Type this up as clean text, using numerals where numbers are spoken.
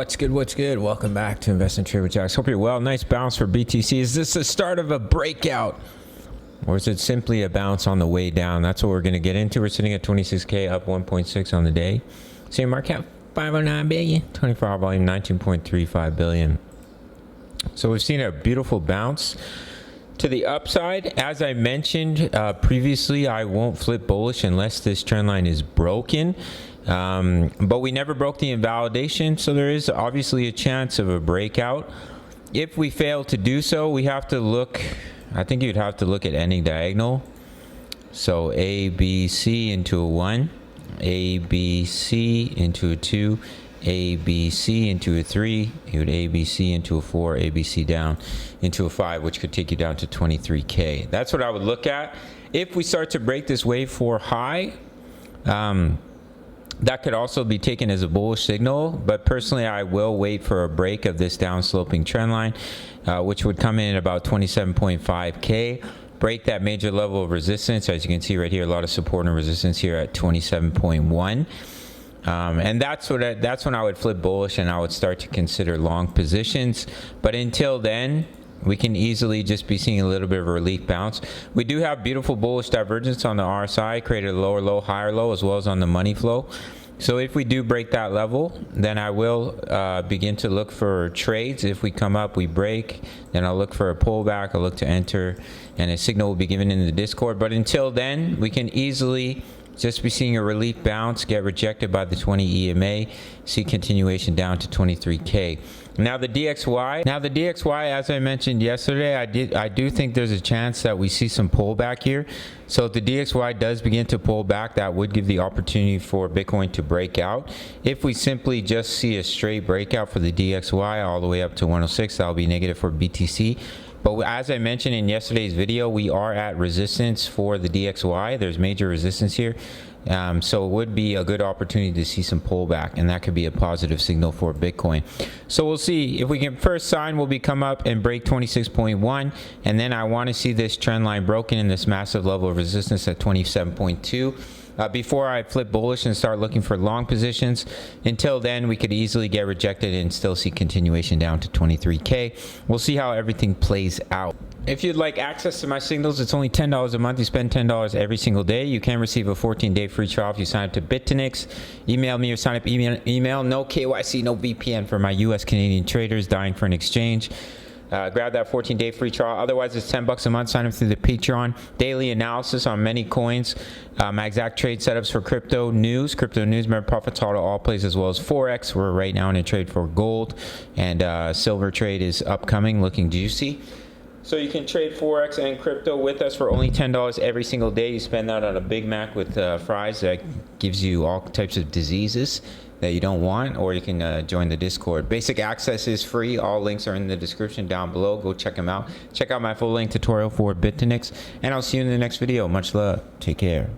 What's good? What's good? Welcome back to Invest and Trade with Jaxx. Hope you're well. Nice bounce for BTC. Is this the start of a breakout? Or is it simply a bounce on the way down? That's what we're going to get into. We're sitting at 26K, up 1.6 on the day. Same market cap, 509 billion. 24-hour volume, 19.35 billion. So we've seen a beautiful bounce to the upside. As I mentioned previously, I won't flip bullish unless this trend line is broken. But we never broke the invalidation, so there is obviously a chance of a breakout. If we fail to do so, we have to look, I think you'd have to look at ending diagonal. So A, B, C into a 1, A, B, C into a 2, A, B, C into a 3, you would A, B, C into a 4, A, B, C down into a 5, which could take you down to 23K. That's what I would look at. If we start to break this wave 4 high, that could also be taken as a bullish signal, but personally I will wait for a break of this downsloping trend line, which would come in at about 27.5K. Break that major level of resistance. As you can see right here, a lot of support and resistance here at 27.1. And that's when I would flip bullish and I would start to consider long positions. But until then, we can easily just be seeing a little bit of a relief bounce. We do have beautiful bullish divergence on the RSI, created a lower low, higher low, as well as on the money flow. So if we do break that level, then I will begin to look for trades. If we come up, we break, then I'll look for a pullback, I'll look to enter, and a signal will be given in the Discord. But until then, we can easily just be seeing a relief bounce, get rejected by the 20 EMA, see continuation down to 23K. Now the DXY, as I mentioned yesterday, I do think there's a chance that we see some pullback here. So if the DXY does begin to pull back, that would give the opportunity for Bitcoin to break out. If we simply just see a straight breakout for the DXY all the way up to 106, that'll be negative for BTC. But as I mentioned in yesterday's video, we are at resistance for the DXY. There's major resistance here. So it would be a good opportunity to see some pullback, and that could be a positive signal for Bitcoin. So we'll see. If we can, first sign will be come up and break 26.1, and then I want to see this trend line broken in this massive level of resistance at 27.2. Before I flip bullish and start looking for long positions. Until then, we could easily get rejected and still see continuation down to 23K. We'll see how everything plays out. If you'd like access to my signals, it's only $10 a month. You spend $10 every single day. You can receive a 14-day free trial if you sign up to BITUNIX. Email me or sign up email. No KYC, no VPN for my US Canadian traders dying for an exchange. Grab that 14-day free trial. Otherwise, it's $10 a month. Sign up through the Patreon. Daily analysis on many coins. My exact trade setups for crypto news. Remember, profits all plays, as well as Forex. We're right now in a trade for gold, and silver trade is upcoming, looking juicy. So you can trade Forex and crypto with us for only $10 every single day. You spend that on a Big Mac with fries that gives you all types of diseases that you don't want, or you can join the Discord. Basic access is free. All links are in the description down below. Go check them out. Check out my full length tutorial for BITUNIX, and I'll see you in the next video. Much love. Take care.